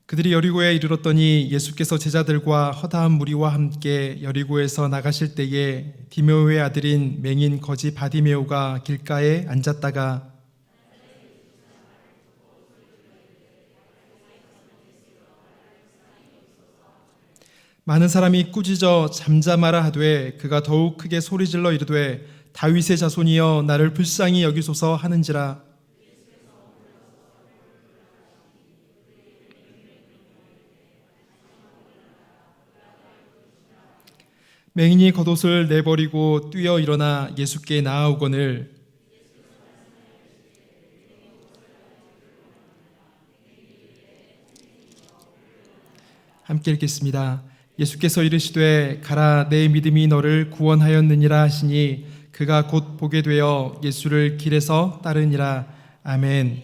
그들이 여리고에 이르렀더니 예수께서 제자들과 허다한 무리와 함께 여리고에서 나가실 때에 디메오의 아들인 맹인 거지 바디메오가 길가에 앉았다가 많은 사람이 꾸짖어 잠잠하라 하되 그가 더욱 크게 소리질러 이르되 다윗의 자손이여 나를 불쌍히 여기소서 하는지라. 맹인이 겉옷을 내버리고 뛰어 일어나 예수께 나아오거늘 함께 읽겠습니다. 예수께서 이르시되 가라 내 믿음이 너를 구원하였느니라 하시니 그가 곧 보게 되어 예수를 길에서 따르니라. 아멘.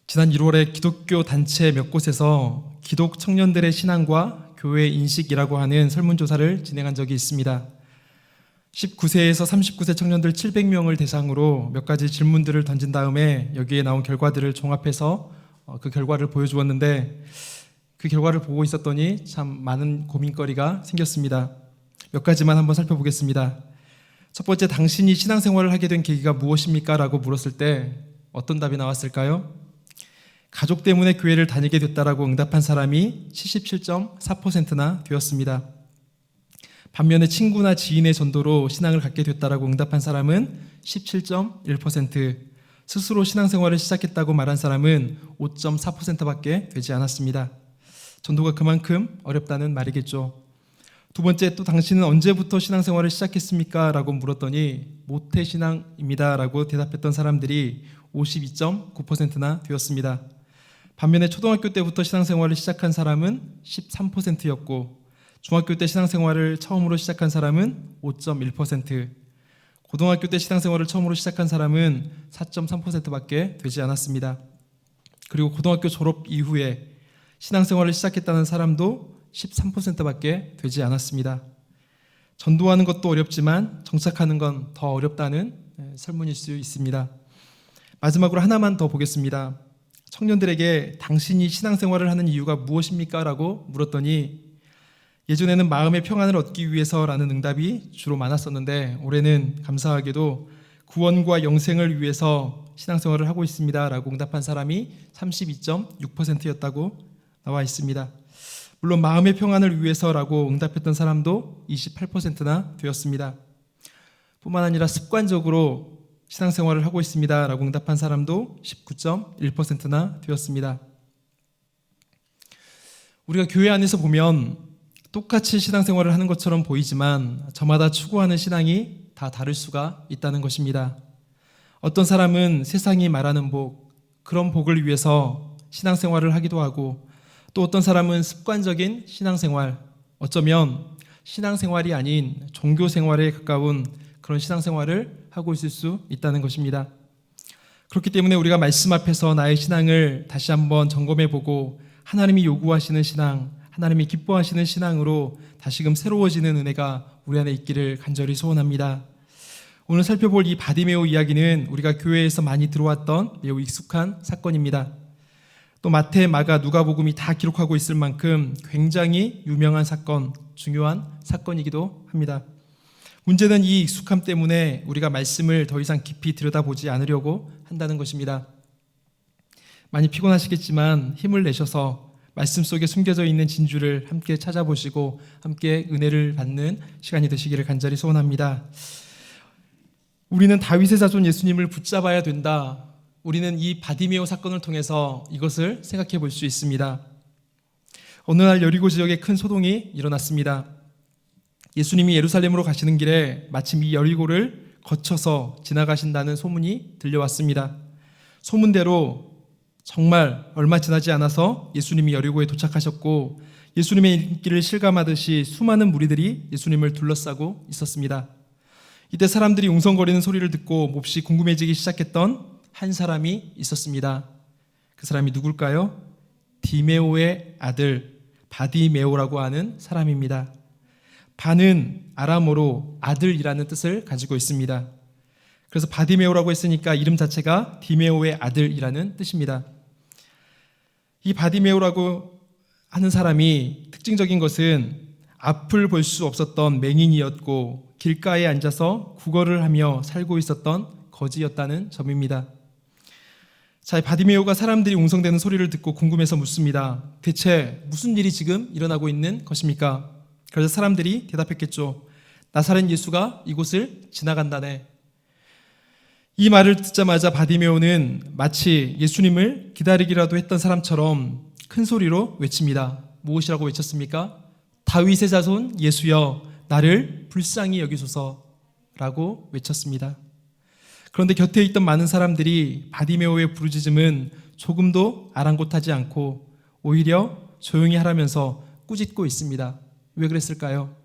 지난 1월에 기독교 단체 몇 곳에서 기독 청년들의 신앙과 교회 인식이라고 하는 설문조사를 진행한 적이 있습니다. 19세에서 39세 청년들 700명을 대상으로 몇 가지 질문들을 던진 다음에 여기에 나온 결과들을 종합해서 그 결과를 보여주었는데 그 결과를 보고 있었더니 참 많은 고민거리가 생겼습니다. 몇 가지만 한번 살펴보겠습니다. 첫 번째, 당신이 신앙생활을 하게 된 계기가 무엇입니까? 라고 물었을 때 어떤 답이 나왔을까요? 가족 때문에 교회를 다니게 됐다라고 응답한 사람이 77.4%나 되었습니다. 반면에 친구나 지인의 전도로 신앙을 갖게 됐다라고 응답한 사람은 17.1%, 스스로 신앙생활을 시작했다고 말한 사람은 5.4%밖에 되지 않았습니다. 전도가 그만큼 어렵다는 말이겠죠. 두 번째, 또 당신은 언제부터 신앙생활을 시작했습니까? 라고 물었더니 모태신앙입니다 라고 대답했던 사람들이 52.9%나 되었습니다. 반면에 초등학교 때부터 신앙생활을 시작한 사람은 13%였고 중학교 때 신앙생활을 처음으로 시작한 사람은 5.1%, 고등학교 때 신앙생활을 처음으로 시작한 사람은 4.3%밖에 되지 않았습니다. 그리고 고등학교 졸업 이후에 신앙생활을 시작했다는 사람도 13%밖에 되지 않았습니다. 전도하는 것도 어렵지만 정착하는 건 더 어렵다는 설문일 수 있습니다. 마지막으로 하나만 더 보겠습니다. 청년들에게 당신이 신앙생활을 하는 이유가 무엇입니까? 라고 물었더니 예전에는 마음의 평안을 얻기 위해서라는 응답이 주로 많았었는데 올해는 감사하게도 구원과 영생을 위해서 신앙생활을 하고 있습니다 라고 응답한 사람이 32.6%였다고 나와 있습니다. 물론 마음의 평안을 위해서라고 응답했던 사람도 28%나 되었습니다. 뿐만 아니라 습관적으로 신앙생활을 하고 있습니다 라고 응답한 사람도 19.1%나 되었습니다. 우리가 교회 안에서 보면 똑같이 신앙생활을 하는 것처럼 보이지만 저마다 추구하는 신앙이 다 다를 수가 있다는 것입니다. 어떤 사람은 세상이 말하는 복, 그런 복을 위해서 신앙생활을 하기도 하고 또 어떤 사람은 습관적인 신앙생활, 어쩌면 신앙생활이 아닌 종교생활에 가까운 그런 신앙생활을 하고 있을 수 있다는 것입니다. 그렇기 때문에 우리가 말씀 앞에서 나의 신앙을 다시 한번 점검해보고 하나님이 요구하시는 신앙, 하나님이 기뻐하시는 신앙으로 다시금 새로워지는 은혜가 우리 안에 있기를 간절히 소원합니다. 오늘 살펴볼 이 바디메오 이야기는 우리가 교회에서 많이 들어왔던 매우 익숙한 사건입니다. 또 마태, 마가, 누가복음이 다 기록하고 있을 만큼 굉장히 유명한 사건, 중요한 사건이기도 합니다. 문제는 이 익숙함 때문에 우리가 말씀을 더 이상 깊이 들여다보지 않으려고 한다는 것입니다. 많이 피곤하시겠지만 힘을 내셔서 말씀 속에 숨겨져 있는 진주를 함께 찾아보시고 함께 은혜를 받는 시간이 되시기를 간절히 소원합니다. 우리는 다윗의 자손 예수님을 붙잡아야 된다. 우리는 이 바디메오 사건을 통해서 이것을 생각해 볼 수 있습니다. 어느 날 여리고 지역에 큰 소동이 일어났습니다. 예수님이 예루살렘으로 가시는 길에 마침 이 여리고를 거쳐서 지나가신다는 소문이 들려왔습니다. 소문대로 정말 얼마 지나지 않아서 예수님이 여리고에 도착하셨고 예수님의 인기를 실감하듯이 수많은 무리들이 예수님을 둘러싸고 있었습니다. 이때 사람들이 웅성거리는 소리를 듣고 몹시 궁금해지기 시작했던 한 사람이 있었습니다. 그 사람이 누굴까요? 디메오의 아들 바디메오라고 하는 사람입니다. 바는 아람어로 아들이라는 뜻을 가지고 있습니다. 그래서 바디메오라고 했으니까 이름 자체가 디메오의 아들이라는 뜻입니다. 이 바디메오라고 하는 사람이 특징적인 것은 앞을 볼 수 없었던 맹인이었고 길가에 앉아서 구걸을 하며 살고 있었던 거지였다는 점입니다. 자, 바디메오가 사람들이 웅성대는 소리를 듣고 궁금해서 묻습니다. 대체 무슨 일이 지금 일어나고 있는 것입니까? 그래서 사람들이 대답했겠죠. 나사렛 예수가 이곳을 지나간다네. 이 말을 듣자마자 바디메오는 마치 예수님을 기다리기라도 했던 사람처럼 큰 소리로 외칩니다. 무엇이라고 외쳤습니까? 다윗의 자손 예수여, 나를 불쌍히 여기소서라고 외쳤습니다. 그런데 곁에 있던 많은 사람들이 바디메오의 부르짖음은 조금도 아랑곳하지 않고 오히려 조용히 하라면서 꾸짖고 있습니다. 왜 그랬을까요?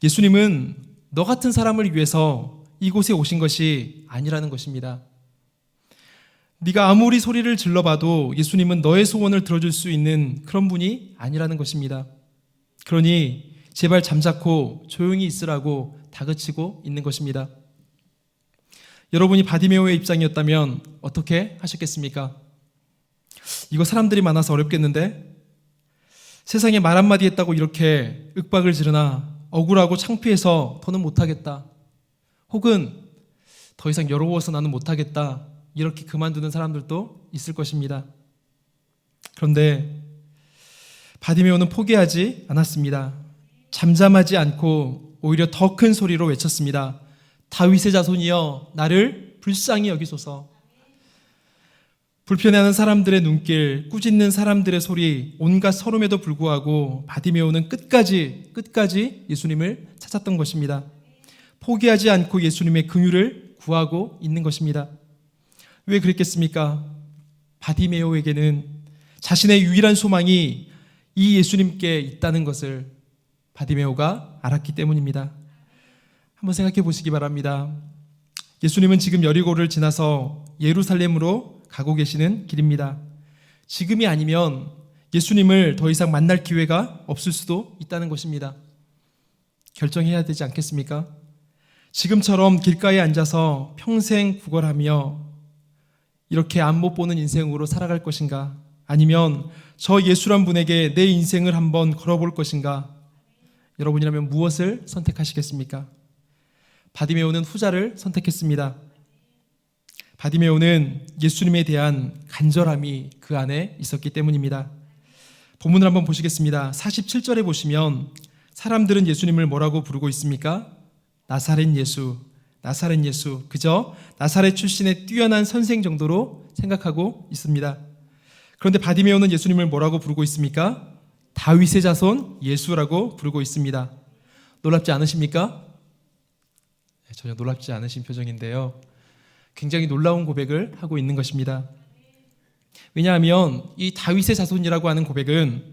예수님은 너 같은 사람을 위해서 이곳에 오신 것이 아니라는 것입니다. 네가 아무리 소리를 질러봐도 예수님은 너의 소원을 들어줄 수 있는 그런 분이 아니라는 것입니다. 그러니 제발 잠자코 조용히 있으라고 다그치고 있는 것입니다. 여러분이 바디메오의 입장이었다면 어떻게 하셨겠습니까? 이거 사람들이 많아서 어렵겠는데? 세상에 말 한마디 했다고 이렇게 윽박을 지르나 억울하고 창피해서 더는 못하겠다. 혹은 더 이상 외로워서 나는 못하겠다. 이렇게 그만두는 사람들도 있을 것입니다. 그런데 바디메오는 포기하지 않았습니다. 잠잠하지 않고 오히려 더 큰 소리로 외쳤습니다. 다윗의 자손이여, 나를 불쌍히 여기소서. 불편해하는 사람들의 눈길, 꾸짖는 사람들의 소리, 온갖 서름에도 불구하고 바디메오는 끝까지 예수님을 찾았던 것입니다. 포기하지 않고 예수님의 긍휼을 구하고 있는 것입니다. 왜 그랬겠습니까? 바디메오에게는 자신의 유일한 소망이 이 예수님께 있다는 것을 바디메오가 알았기 때문입니다. 한번 생각해 보시기 바랍니다. 예수님은 지금 여리고를 지나서 예루살렘으로 가고 계시는 길입니다. 지금이 아니면 예수님을 더 이상 만날 기회가 없을 수도 있다는 것입니다. 결정해야 되지 않겠습니까? 지금처럼 길가에 앉아서 평생 구걸하며 이렇게 안 못 보는 인생으로 살아갈 것인가? 아니면 저 예수란 분에게 내 인생을 한번 걸어볼 것인가? 여러분이라면 무엇을 선택하시겠습니까? 바디메오는 후자를 선택했습니다. 바디메오는 예수님에 대한 간절함이 그 안에 있었기 때문입니다. 본문을 한번 보시겠습니다. 47절에 보시면 사람들은 예수님을 뭐라고 부르고 있습니까? 나사렛 예수, 나사렛 예수. 그저 나사렛 출신의 뛰어난 선생 정도로 생각하고 있습니다. 그런데 바디메오는 예수님을 뭐라고 부르고 있습니까? 다윗의 자손 예수라고 부르고 있습니다. 놀랍지 않으십니까? 전혀 놀랍지 않으신 표정인데요. 굉장히 놀라운 고백을 하고 있는 것입니다. 왜냐하면 이 다윗의 자손이라고 하는 고백은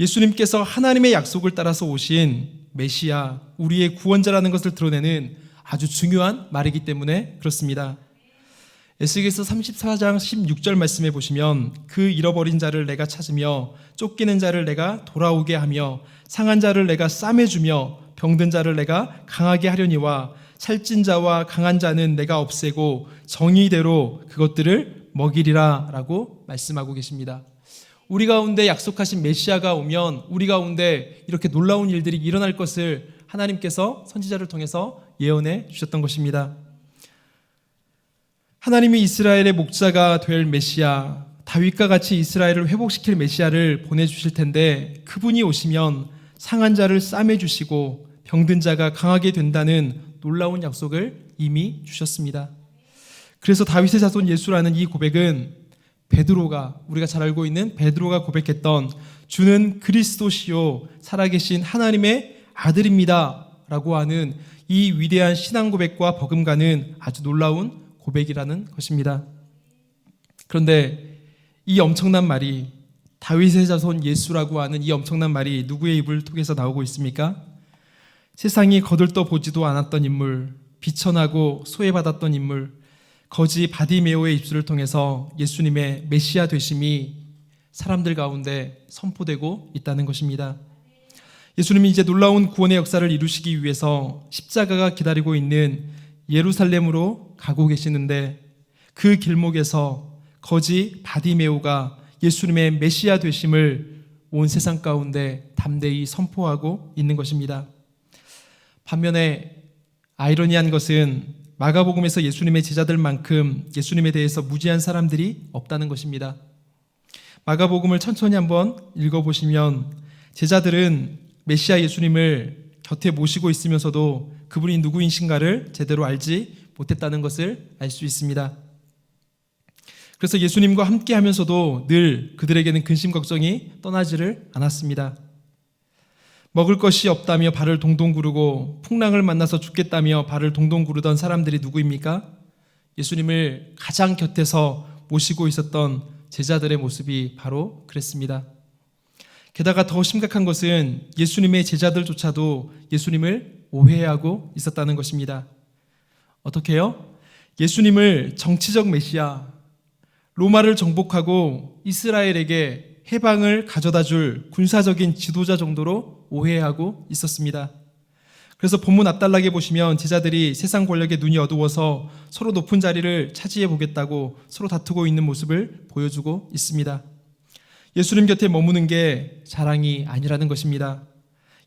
예수님께서 하나님의 약속을 따라서 오신 메시아, 우리의 구원자라는 것을 드러내는 아주 중요한 말이기 때문에 그렇습니다. 에스겔서 34장 16절 말씀에 보시면 그 잃어버린 자를 내가 찾으며 쫓기는 자를 내가 돌아오게 하며 상한 자를 내가 싸매주며 병든 자를 내가 강하게 하려니와 살찐 자와 강한 자는 내가 없애고 정의대로 그것들을 먹이리라 라고 말씀하고 계십니다. 우리 가운데 약속하신 메시아가 오면 우리 가운데 이렇게 놀라운 일들이 일어날 것을 하나님께서 선지자를 통해서 예언해 주셨던 것입니다. 하나님이 이스라엘의 목자가 될 메시아, 다윗과 같이 이스라엘을 회복시킬 메시아를 보내주실 텐데 그분이 오시면 상한 자를 싸매주시고 병든 자가 강하게 된다는 놀라운 약속을 이미 주셨습니다. 그래서 다윗의 자손 예수라는 이 고백은 베드로가, 우리가 잘 알고 있는 베드로가 고백했던 주는 그리스도시요 살아계신 하나님의 아들입니다 라고 하는 이 위대한 신앙 고백과 버금가는 아주 놀라운 고백이라는 것입니다. 그런데 이 엄청난 말이, 다윗의 자손 예수라고 하는 이 엄청난 말이 누구의 입을 통해서 나오고 있습니까? 세상이 거들떠 보지도 않았던 인물, 비천하고 소외받았던 인물, 거지 바디메오의 입술을 통해서 예수님의 메시아 되심이 사람들 가운데 선포되고 있다는 것입니다. 예수님이 이제 놀라운 구원의 역사를 이루시기 위해서 십자가가 기다리고 있는 예루살렘으로 가고 계시는데 그 길목에서 거지 바디메오가 예수님의 메시아 되심을 온 세상 가운데 담대히 선포하고 있는 것입니다. 반면에 아이러니한 것은 마가복음에서 예수님의 제자들만큼 예수님에 대해서 무지한 사람들이 없다는 것입니다. 마가복음을 천천히 한번 읽어보시면 제자들은 메시아 예수님을 곁에 모시고 있으면서도 그분이 누구이신가를 제대로 알지 못했다는 것을 알 수 있습니다. 그래서 예수님과 함께 하면서도 늘 그들에게는 근심 걱정이 떠나지를 않았습니다. 먹을 것이 없다며 발을 동동 구르고 풍랑을 만나서 죽겠다며 발을 동동 구르던 사람들이 누구입니까? 예수님을 가장 곁에서 모시고 있었던 제자들의 모습이 바로 그랬습니다. 게다가 더 심각한 것은 예수님의 제자들조차도 예수님을 오해하고 있었다는 것입니다. 어떻게요? 예수님을 정치적 메시아, 로마를 정복하고 이스라엘에게 해방을 가져다 줄 군사적인 지도자 정도로 오해하고 있었습니다. 그래서 본문 앞단락에 보시면 제자들이 세상 권력에 눈이 어두워서 서로 높은 자리를 차지해 보겠다고 서로 다투고 있는 모습을 보여주고 있습니다. 예수님 곁에 머무는 게 자랑이 아니라는 것입니다.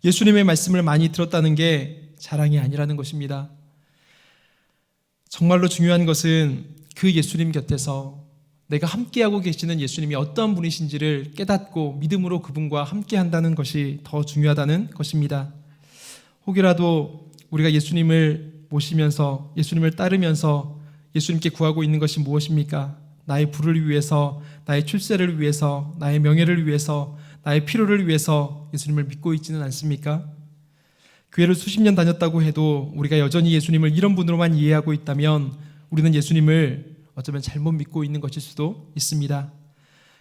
예수님의 말씀을 많이 들었다는 게 자랑이 아니라는 것입니다. 정말로 중요한 것은 그 예수님 곁에서 내가 함께하고 계시는 예수님이 어떤 분이신지를 깨닫고 믿음으로 그분과 함께한다는 것이 더 중요하다는 것입니다. 혹이라도 우리가 예수님을 모시면서 예수님을 따르면서 예수님께 구하고 있는 것이 무엇입니까? 나의 부를 위해서, 나의 출세를 위해서, 나의 명예를 위해서, 나의 필요를 위해서 예수님을 믿고 있지는 않습니까? 교회를 수십 년 다녔다고 해도 우리가 여전히 예수님을 이런 분으로만 이해하고 있다면 우리는 예수님을 어쩌면 잘못 믿고 있는 것일 수도 있습니다.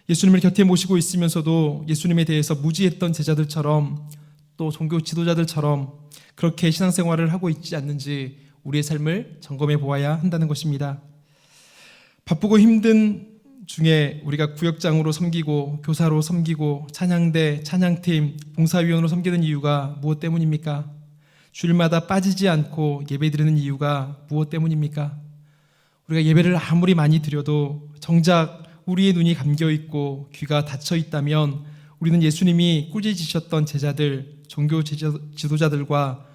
예수님을 곁에 모시고 있으면서도 예수님에 대해서 무지했던 제자들처럼 또 종교 지도자들처럼 그렇게 신앙생활을 하고 있지 않는지 우리의 삶을 점검해 보아야 한다는 것입니다. 바쁘고 힘든 중에 우리가 구역장으로 섬기고 교사로 섬기고 찬양대, 찬양팀, 봉사위원으로 섬기는 이유가 무엇 때문입니까? 주일마다 빠지지 않고 예배드리는 이유가 무엇 때문입니까? 우리가 예배를 아무리 많이 드려도 정작 우리의 눈이 감겨있고 귀가 닫혀 있다면 우리는 예수님이 꾸짖으셨던 제자들, 종교 지도자들과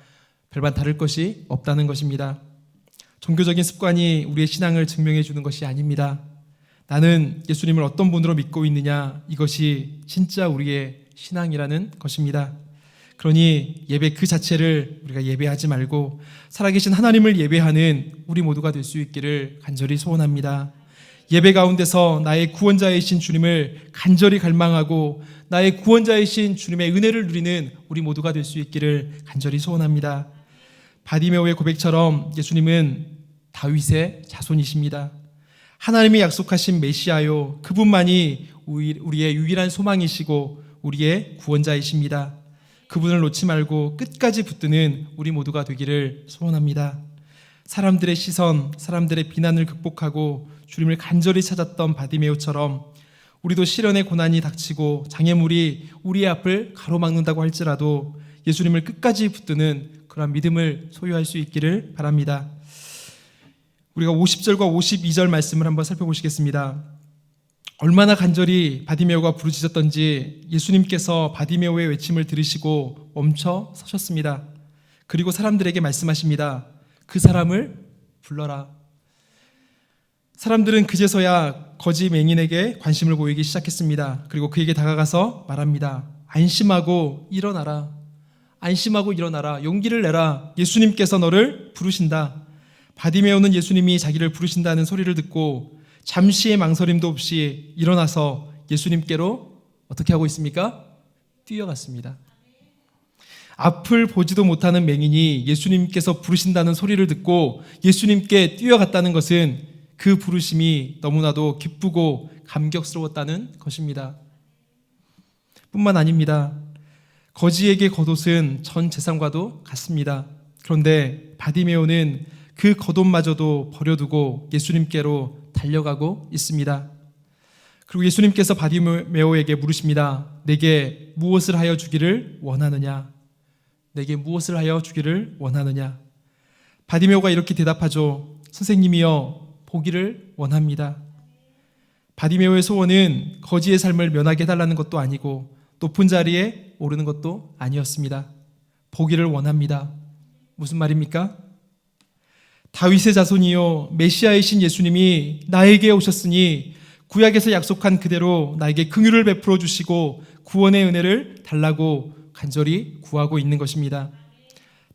별반 다를 것이 없다는 것입니다. 종교적인 습관이 우리의 신앙을 증명해 주는 것이 아닙니다. 나는 예수님을 어떤 분으로 믿고 있느냐, 이것이 진짜 우리의 신앙이라는 것입니다. 그러니 예배 그 자체를 우리가 예배하지 말고 살아계신 하나님을 예배하는 우리 모두가 될 수 있기를 간절히 소원합니다. 예배 가운데서 나의 구원자이신 주님을 간절히 갈망하고 나의 구원자이신 주님의 은혜를 누리는 우리 모두가 될 수 있기를 간절히 소원합니다. 바디메오의 고백처럼 예수님은 다윗의 자손이십니다. 하나님이 약속하신 메시아요, 그분만이 우리의 유일한 소망이시고 우리의 구원자이십니다. 그분을 놓지 말고 끝까지 붙드는 우리 모두가 되기를 소원합니다. 사람들의 시선, 사람들의 비난을 극복하고 주님을 간절히 찾았던 바디메오처럼 우리도 시련의 고난이 닥치고 장애물이 우리의 앞을 가로막는다고 할지라도 예수님을 끝까지 붙드는 그런 믿음을 소유할 수 있기를 바랍니다. 우리가 50절과 52절 말씀을 한번 살펴보시겠습니다. 얼마나 간절히 바디메오가 부르짖었던지 예수님께서 바디메오의 외침을 들으시고 멈춰 서셨습니다. 그리고 사람들에게 말씀하십니다. 그 사람을 불러라. 사람들은 그제서야 거지 맹인에게 관심을 보이기 시작했습니다. 그리고 그에게 다가가서 말합니다. 안심하고 일어나라. 안심하고 일어나라. 용기를 내라. 예수님께서 너를 부르신다. 바디메오는 예수님이 자기를 부르신다는 소리를 듣고 잠시의 망설임도 없이 일어나서 예수님께로 어떻게 하고 있습니까? 뛰어갔습니다. 앞을 보지도 못하는 맹인이 예수님께서 부르신다는 소리를 듣고 예수님께 뛰어갔다는 것은 그 부르심이 너무나도 기쁘고 감격스러웠다는 것입니다. 뿐만 아닙니다. 거지에게 겉옷은 전 재산과도 같습니다. 그런데 바디메오는 그 겉옷마저도 버려두고 예수님께로 달려가고 있습니다. 그리고 예수님께서 바디메오에게 물으십니다. 내게 무엇을 하여 주기를 원하느냐? 내게 무엇을 하여 주기를 원하느냐? 바디메오가 이렇게 대답하죠. 선생님이여, 보기를 원합니다. 바디메오의 소원은 거지의 삶을 면하게 해달라는 것도 아니고 높은 자리에 오르는 것도 아니었습니다. 보기를 원합니다. 무슨 말입니까? 다윗의 자손이요 메시아이신 예수님이 나에게 오셨으니 구약에서 약속한 그대로 나에게 긍휼을 베풀어 주시고 구원의 은혜를 달라고 간절히 구하고 있는 것입니다.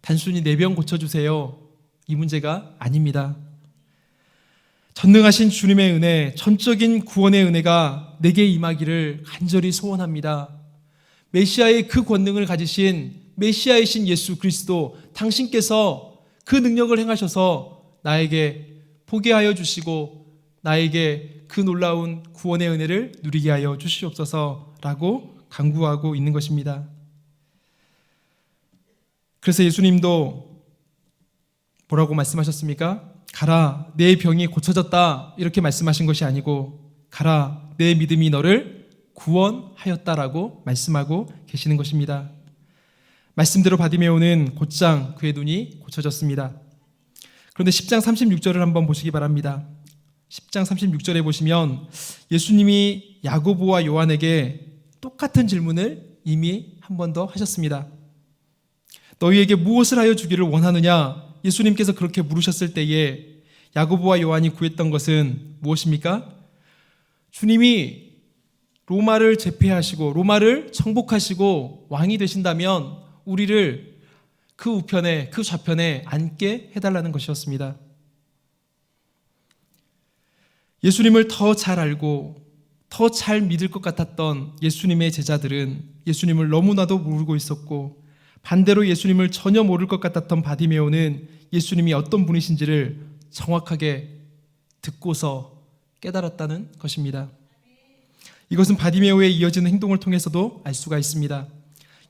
단순히 내 병 고쳐주세요, 이 문제가 아닙니다. 전능하신 주님의 은혜, 전적인 구원의 은혜가 내게 임하기를 간절히 소원합니다. 메시아의 그 권능을 가지신 메시아이신 예수 그리스도, 당신께서 그 능력을 행하셔서 나에게 보게 하여 주시고 나에게 그 놀라운 구원의 은혜를 누리게 하여 주시옵소서라고 간구하고 있는 것입니다. 그래서 예수님도 뭐라고 말씀하셨습니까? 가라, 내 병이 고쳐졌다, 이렇게 말씀하신 것이 아니고 가라, 내 믿음이 너를 구원하였다라고 말씀하고 계시는 것입니다. 말씀대로 바디메오는 곧장 그의 눈이 고쳐졌습니다. 그런데 10장 36절을 한번 보시기 바랍니다. 10장 36절에 보시면 예수님이 야고보와 요한에게 똑같은 질문을 이미 한 번 더 하셨습니다. 너희에게 무엇을 하여 주기를 원하느냐? 예수님께서 그렇게 물으셨을 때에 야고보와 요한이 구했던 것은 무엇입니까? 주님이 로마를 제패하시고 로마를 정복하시고 왕이 되신다면 우리를 그 우편에, 그 좌편에 앉게 해달라는 것이었습니다. 예수님을 더 잘 알고 더 잘 믿을 것 같았던 예수님의 제자들은 예수님을 너무나도 모르고 있었고, 반대로 예수님을 전혀 모를 것 같았던 바디메오는 예수님이 어떤 분이신지를 정확하게 듣고서 깨달았다는 것입니다. 이것은 바디메오의 이어지는 행동을 통해서도 알 수가 있습니다.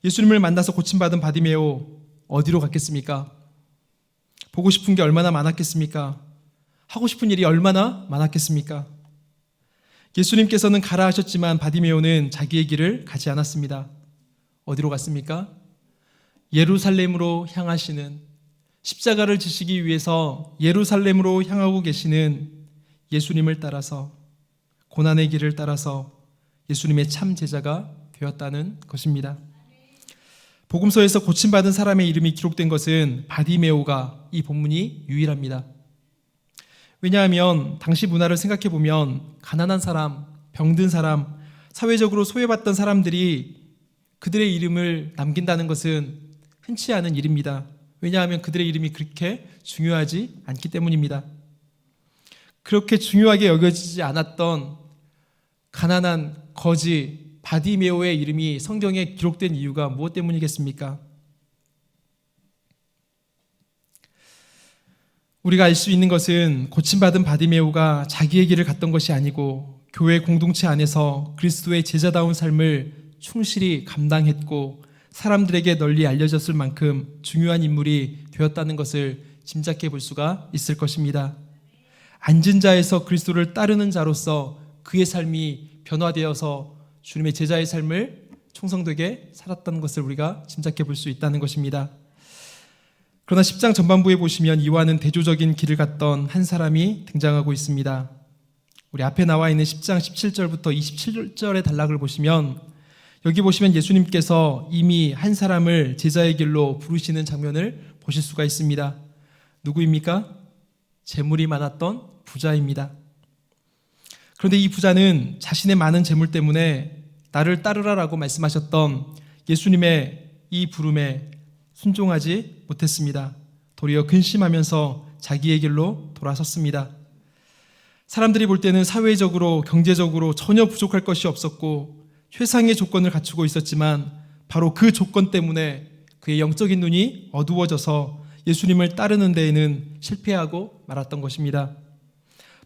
예수님을 만나서 고침받은 바디메오, 어디로 갔겠습니까? 보고 싶은 게 얼마나 많았겠습니까? 하고 싶은 일이 얼마나 많았겠습니까? 예수님께서는 가라 하셨지만 바디메오는 자기의 길을 가지 않았습니다. 어디로 갔습니까? 예루살렘으로 향하시는, 십자가를 지시기 위해서 예루살렘으로 향하고 계시는 예수님을 따라서, 고난의 길을 따라서 예수님의 참 제자가 되었다는 것입니다. 복음서에서 고침받은 사람의 이름이 기록된 것은 바디메오가 이 본문이 유일합니다. 왜냐하면 당시 문화를 생각해 보면 가난한 사람, 병든 사람, 사회적으로 소외받던 사람들이 그들의 이름을 남긴다는 것은 흔치 않은 일입니다. 왜냐하면 그들의 이름이 그렇게 중요하지 않기 때문입니다. 그렇게 중요하게 여겨지지 않았던 가난한 거지 바디메오의 이름이 성경에 기록된 이유가 무엇 때문이겠습니까? 우리가 알 수 있는 것은 고침받은 바디메오가 자기의 길을 갔던 것이 아니고 교회 공동체 안에서 그리스도의 제자다운 삶을 충실히 감당했고 사람들에게 널리 알려졌을 만큼 중요한 인물이 되었다는 것을 짐작해 볼 수가 있을 것입니다. 앉은 자에서 그리스도를 따르는 자로서 그의 삶이 변화되어서 주님의 제자의 삶을 충성되게 살았다는 것을 우리가 짐작해 볼 수 있다는 것입니다. 그러나 10장 전반부에 보시면 이와는 대조적인 길을 갔던 한 사람이 등장하고 있습니다. 우리 앞에 나와 있는 10장 17절부터 27절의 단락을 보시면, 여기 보시면 예수님께서 이미 한 사람을 제자의 길로 부르시는 장면을 보실 수가 있습니다. 누구입니까? 재물이 많았던 부자입니다. 그런데 이 부자는 자신의 많은 재물 때문에 나를 따르라라고 말씀하셨던 예수님의 이 부름에 순종하지 못했습니다. 도리어 근심하면서 자기의 길로 돌아섰습니다. 사람들이 볼 때는 사회적으로, 경제적으로 전혀 부족할 것이 없었고 최상의 조건을 갖추고 있었지만 바로 그 조건 때문에 그의 영적인 눈이 어두워져서 예수님을 따르는 데에는 실패하고 말았던 것입니다.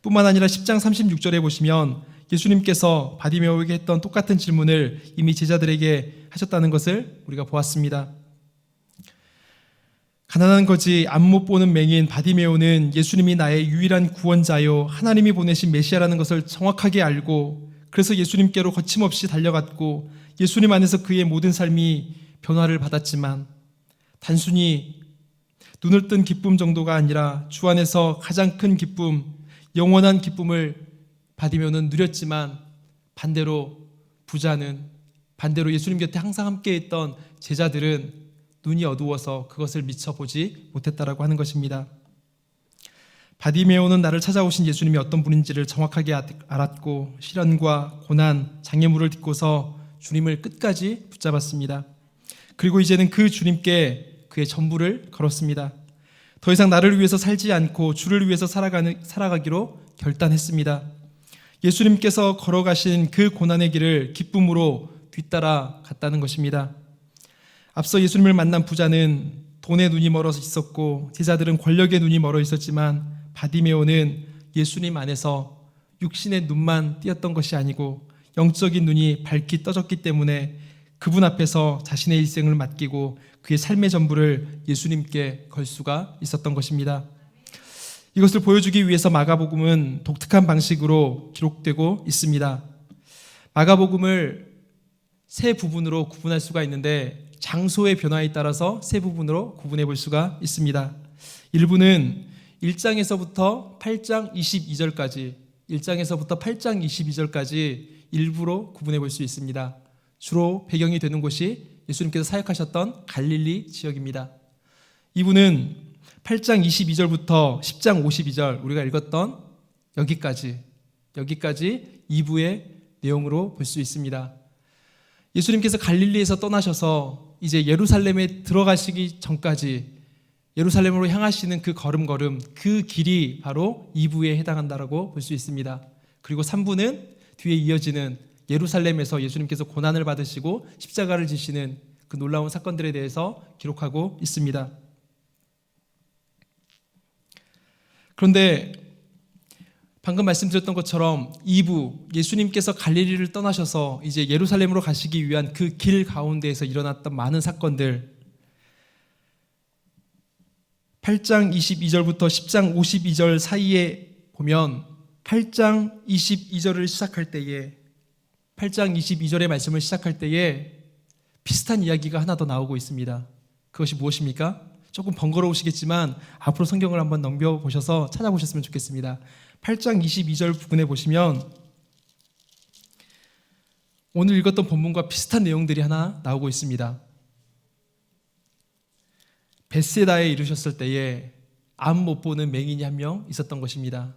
뿐만 아니라 10장 36절에 보시면 예수님께서 바디메오에게 했던 똑같은 질문을 이미 제자들에게 하셨다는 것을 우리가 보았습니다. 가난한 거지 앞 못 보는 맹인 바디메오는 예수님이 나의 유일한 구원자요 하나님이 보내신 메시아라는 것을 정확하게 알고, 그래서 예수님께로 거침없이 달려갔고 예수님 안에서 그의 모든 삶이 변화를 받았지만, 단순히 눈을 뜬 기쁨 정도가 아니라 주 안에서 가장 큰 기쁨, 영원한 기쁨을 바디메오는 누렸지만 반대로 예수님 곁에 항상 함께 있던 제자들은 눈이 어두워서 그것을 미처 보지 못했다라고 하는 것입니다. 바디메오는 나를 찾아오신 예수님이 어떤 분인지를 정확하게 알았고 시련과 고난, 장애물을 딛고서 주님을 끝까지 붙잡았습니다. 그리고 이제는 그 주님께 그의 전부를 걸었습니다. 더 이상 나를 위해서 살지 않고 주를 위해서 살아가기로 결단했습니다. 예수님께서 걸어가신 그 고난의 길을 기쁨으로 뒤따라 갔다는 것입니다. 앞서 예수님을 만난 부자는 돈에 눈이 멀어 있었고 제자들은 권력에 눈이 멀어 있었지만 바디메오는 예수님 안에서 육신의 눈만 띄었던 것이 아니고 영적인 눈이 밝게 떠졌기 때문에 그분 앞에서 자신의 일생을 맡기고 그의 삶의 전부를 예수님께 걸 수가 있었던 것입니다. 이것을 보여주기 위해서 마가복음은 독특한 방식으로 기록되고 있습니다. 마가복음을 세 부분으로 구분할 수가 있는데 장소의 변화에 따라서 세 부분으로 구분해 볼 수가 있습니다. 일부는 1장에서부터 8장 22절까지 일부로 구분해 볼 수 있습니다. 주로 배경이 되는 곳이 예수님께서 사역하셨던 갈릴리 지역입니다. 2부는 8장 22절부터 10장 52절 우리가 읽었던 여기까지 2부의 내용으로 볼 수 있습니다. 예수님께서 갈릴리에서 떠나셔서 이제 예루살렘에 들어가시기 전까지 예루살렘으로 향하시는 그 걸음걸음, 그 길이 바로 2부에 해당한다라고 볼 수 있습니다. 그리고 3부는 뒤에 이어지는 예루살렘에서 예수님께서 고난을 받으시고 십자가를 지시는 그 놀라운 사건들에 대해서 기록하고 있습니다. 그런데 방금 말씀드렸던 것처럼 2부, 예수님께서 갈릴리를 떠나셔서 이제 예루살렘으로 가시기 위한 그 길 가운데에서 일어났던 많은 사건들, 8장 22절부터 10장 52절 사이에 보면 8장 22절을 시작할 때에 8장 22절의 말씀을 시작할 때에 비슷한 이야기가 하나 더 나오고 있습니다. 그것이 무엇입니까? 조금 번거로우시겠지만 앞으로 성경을 한번 넘겨보셔서 찾아보셨으면 좋겠습니다. 8장 22절 부분에 보시면 오늘 읽었던 본문과 비슷한 내용들이 하나 나오고 있습니다. 벳세다에 이르셨을 때에 앞 못 보는 맹인이 한 명 있었던 것입니다.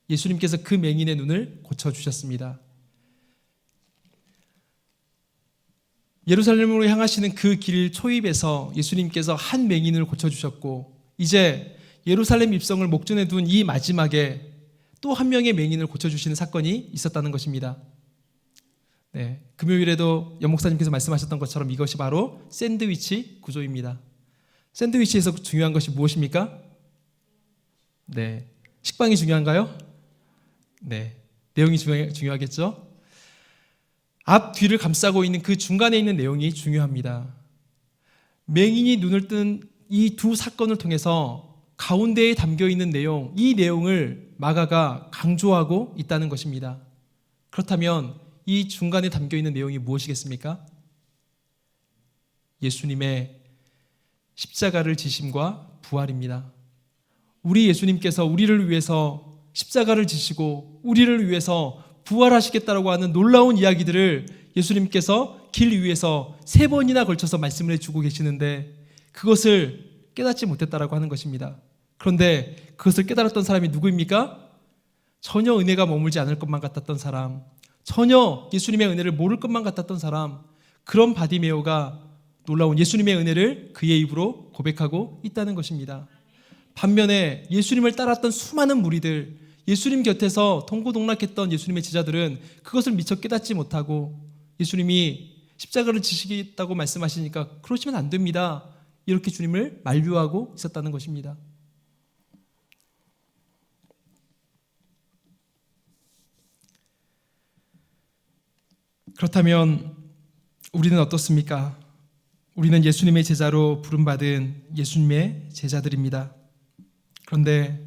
예수님께서 그 맹인의 눈을 고쳐주셨습니다. 예루살렘으로 향하시는 그 길 초입에서 예수님께서 한 맹인을 고쳐주셨고 이제 예루살렘 입성을 목전에 둔 이 마지막에 또 한 명의 맹인을 고쳐주시는 사건이 있었다는 것입니다. 네, 금요일에도 연 목사님께서 말씀하셨던 것처럼 이것이 바로 샌드위치 구조입니다. 샌드위치에서 중요한 것이 무엇입니까? 네, 식빵이 중요한가요? 네, 내용이 중요하겠죠? 앞, 뒤를 감싸고 있는 그 중간에 있는 내용이 중요합니다. 맹인이 눈을 뜬 이 두 사건을 통해서 가운데에 담겨있는 내용, 이 내용을 마가가 강조하고 있다는 것입니다. 그렇다면 이 중간에 담겨있는 내용이 무엇이겠습니까? 예수님의 십자가를 지심과 부활입니다. 우리 예수님께서 우리를 위해서 십자가를 지시고 우리를 위해서 부활하시겠다라고 하는 놀라운 이야기들을 예수님께서 길 위에서 3번이나 걸쳐서 말씀을 해주고 계시는데 그것을 깨닫지 못했다라고 하는 것입니다. 그런데 그것을 깨달았던 사람이 누구입니까? 전혀 은혜가 머물지 않을 것만 같았던 사람, 전혀 예수님의 은혜를 모를 것만 같았던 사람, 그런 바디메오가 놀라운 예수님의 은혜를 그의 입으로 고백하고 있다는 것입니다. 반면에 예수님을 따랐던 수많은 무리들, 예수님 곁에서 동고동락했던 예수님의 제자들은 그것을 미처 깨닫지 못하고 예수님이 십자가를 지시겠다고 말씀하시니까 그러시면 안 됩니다, 이렇게 주님을 만류하고 있었다는 것입니다. 그렇다면 우리는 어떻습니까? 우리는 예수님의 제자로 부름받은 예수님의 제자들입니다. 그런데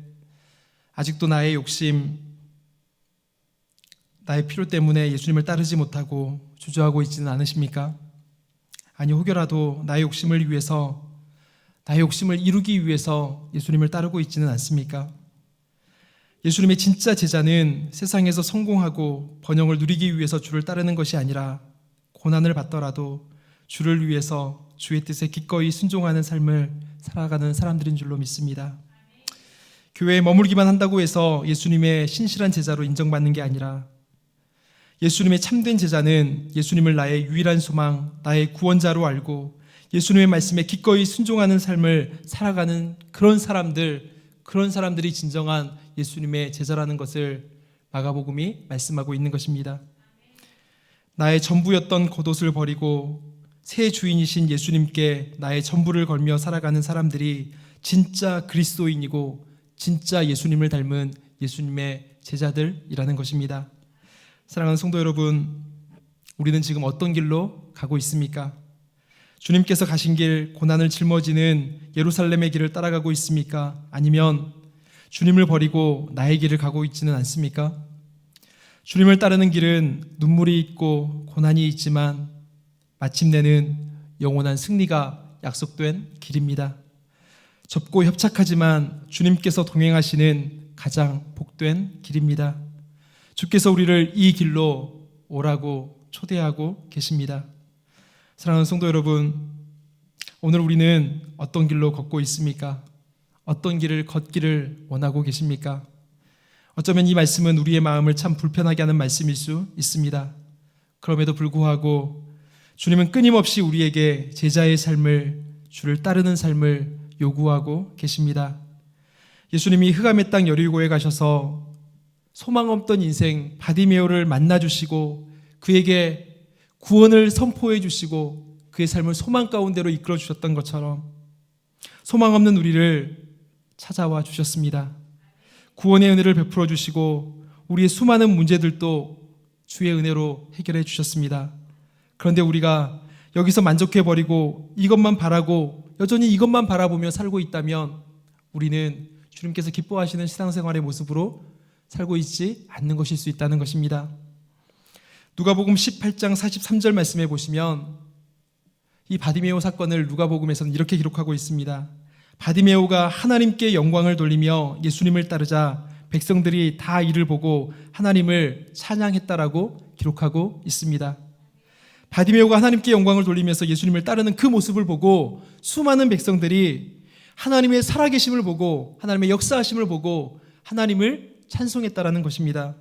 아직도 나의 욕심, 나의 필요 때문에 예수님을 따르지 못하고 주저하고 있지는 않으십니까? 아니, 혹여라도 나의 욕심을 위해서, 나의 욕심을 이루기 위해서 예수님을 따르고 있지는 않습니까? 예수님의 진짜 제자는 세상에서 성공하고 번영을 누리기 위해서 주를 따르는 것이 아니라 고난을 받더라도 주를 위해서 주의 뜻에 기꺼이 순종하는 삶을 살아가는 사람들인 줄로 믿습니다. 교회에 머물기만 한다고 해서 예수님의 신실한 제자로 인정받는 게 아니라 예수님의 참된 제자는 예수님을 나의 유일한 소망, 나의 구원자로 알고 예수님의 말씀에 기꺼이 순종하는 삶을 살아가는 그런 사람들이 진정한 예수님의 제자라는 것을 마가복음이 말씀하고 있는 것입니다. 나의 전부였던 겉옷을 버리고 새 주인이신 예수님께 나의 전부를 걸며 살아가는 사람들이 진짜 그리스도인이고 진짜 예수님을 닮은 예수님의 제자들이라는 것입니다. 사랑하는 성도 여러분, 우리는 지금 어떤 길로 가고 있습니까? 주님께서 가신 길, 고난을 짊어지는 예루살렘의 길을 따라가고 있습니까? 아니면 주님을 버리고 나의 길을 가고 있지는 않습니까? 주님을 따르는 길은 눈물이 있고 고난이 있지만 마침내는 영원한 승리가 약속된 길입니다. 좁고 협착하지만 주님께서 동행하시는 가장 복된 길입니다. 주께서 우리를 이 길로 오라고 초대하고 계십니다. 사랑하는 성도 여러분, 오늘 우리는 어떤 길로 걷고 있습니까? 어떤 길을 걷기를 원하고 계십니까? 어쩌면 이 말씀은 우리의 마음을 참 불편하게 하는 말씀일 수 있습니다. 그럼에도 불구하고 주님은 끊임없이 우리에게 제자의 삶을, 주를 따르는 삶을 요구하고 계십니다. 예수님이 흑암의 땅 여리고에 가셔서 소망 없던 인생 바디메오를 만나주시고 그에게 구원을 선포해 주시고 그의 삶을 소망 가운데로 이끌어 주셨던 것처럼 소망 없는 우리를 찾아와 주셨습니다. 구원의 은혜를 베풀어 주시고 우리의 수많은 문제들도 주의 은혜로 해결해 주셨습니다. 그런데 우리가 여기서 만족해버리고 이것만 바라고 여전히 이것만 바라보며 살고 있다면 우리는 주님께서 기뻐하시는 신앙생활의 모습으로 살고 있지 않는 것일 수 있다는 것입니다. 누가복음 18장 43절 말씀해 보시면 이 바디메오 사건을 누가복음에서는 이렇게 기록하고 있습니다. 바디메오가 하나님께 영광을 돌리며 예수님을 따르자 백성들이 다 이를 보고 하나님을 찬양했다라고 기록하고 있습니다. 바디메오가 하나님께 영광을 돌리면서 예수님을 따르는 그 모습을 보고 수많은 백성들이 하나님의 살아계심을 보고 하나님의 역사하심을 보고 하나님을 찬송했다라는 것입니다.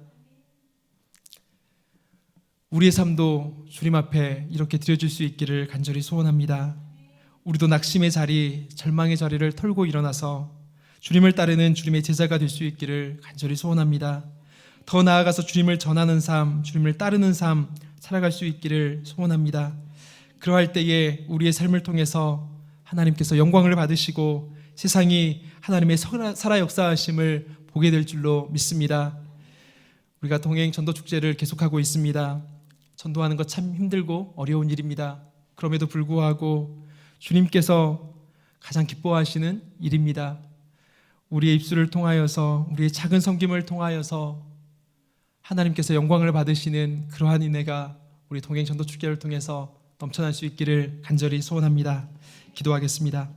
우리의 삶도 주님 앞에 이렇게 드려질 수 있기를 간절히 소원합니다. 우리도 낙심의 자리, 절망의 자리를 털고 일어나서 주님을 따르는 주님의 제자가 될 수 있기를 간절히 소원합니다. 더 나아가서 주님을 전하는 삶, 주님을 따르는 삶 살아갈 수 있기를 소원합니다. 그러할 때에 우리의 삶을 통해서 하나님께서 영광을 받으시고 세상이 하나님의 살아 역사하심을 보게 될 줄로 믿습니다. 우리가 동행 전도 축제를 계속하고 있습니다. 전도하는 것 참 힘들고 어려운 일입니다. 그럼에도 불구하고 주님께서 가장 기뻐하시는 일입니다. 우리의 입술을 통하여서 우리의 작은 섬김을 통하여서 하나님께서 영광을 받으시는 그러한 은혜가 우리 동행 전도 축제를 통해서 넘쳐날 수 있기를 간절히 소원합니다. 기도하겠습니다.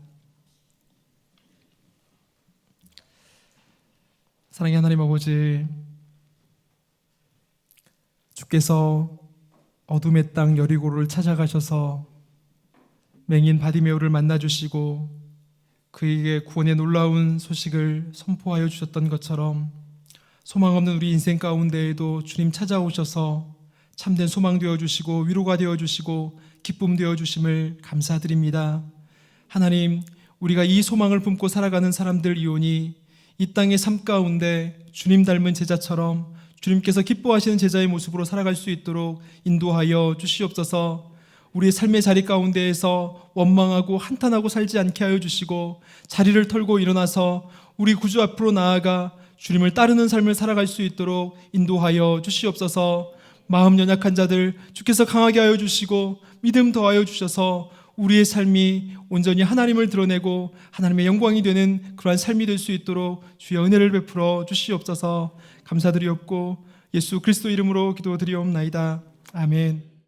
사랑의 하나님 아버지, 주께서 어둠의 땅 여리고를 찾아가셔서 맹인 바디메오를 만나주시고 그에게 구원의 놀라운 소식을 선포하여 주셨던 것처럼 소망 없는 우리 인생 가운데에도 주님 찾아오셔서 참된 소망 되어주시고 위로가 되어주시고 기쁨 되어주심을 감사드립니다. 하나님, 우리가 이 소망을 품고 살아가는 사람들이오니 이 땅의 삶 가운데 주님 닮은 제자처럼 주님께서 기뻐하시는 제자의 모습으로 살아갈 수 있도록 인도하여 주시옵소서. 우리의 삶의 자리 가운데에서 원망하고 한탄하고 살지 않게 하여 주시고 자리를 털고 일어나서 우리 구주 앞으로 나아가 주님을 따르는 삶을 살아갈 수 있도록 인도하여 주시옵소서. 마음 연약한 자들 주께서 강하게 하여 주시고 믿음 더하여 주셔서 우리의 삶이 온전히 하나님을 드러내고 하나님의 영광이 되는 그러한 삶이 될 수 있도록 주의 은혜를 베풀어 주시옵소서. 감사드리옵고 예수 그리스도 이름으로 기도드리옵나이다. 아멘.